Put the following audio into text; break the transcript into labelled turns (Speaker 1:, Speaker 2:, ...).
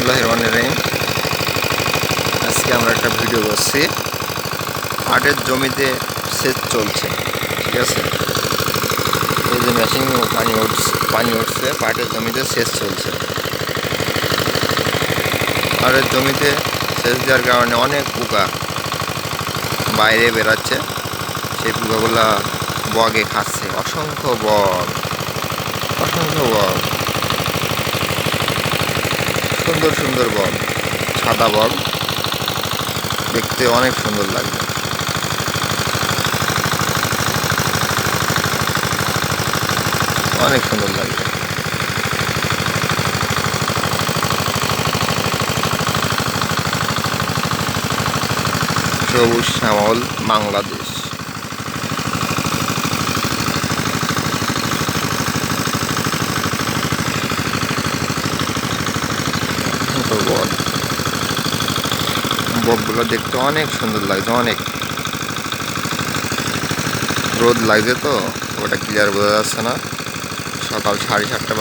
Speaker 1: বিসমিল্লাহির রহমানির রহিম। আজকে আমরা একটা ভিডিও করছি, পাটের জমিতে সেচ চলছে। ঠিক আছে, এই যে মেশিন পানি উঠছে, পাটের জমিতে সেচ চলছে। পাটের জমিতে সেচ দেওয়ার কারণে অনেক পোকা বাইরে বেরাচ্ছে, সেই পোকাগুলা বগে খাচ্ছে। অসংখ্য বগ, সুন্দর সুন্দর বগ, সাদা বগ, দেখতে অনেক সুন্দর লাগবে। অনেক সুন্দর লাগবে। সবুজ শ্যামল বাংলাদেশ। বকগুলো দেখতে অনেক সুন্দর লাগছে। অনেক রোদ লাগছে তো ওটা ক্লিয়ার বোঝা যাচ্ছে না। সকাল 7:30 বাজে।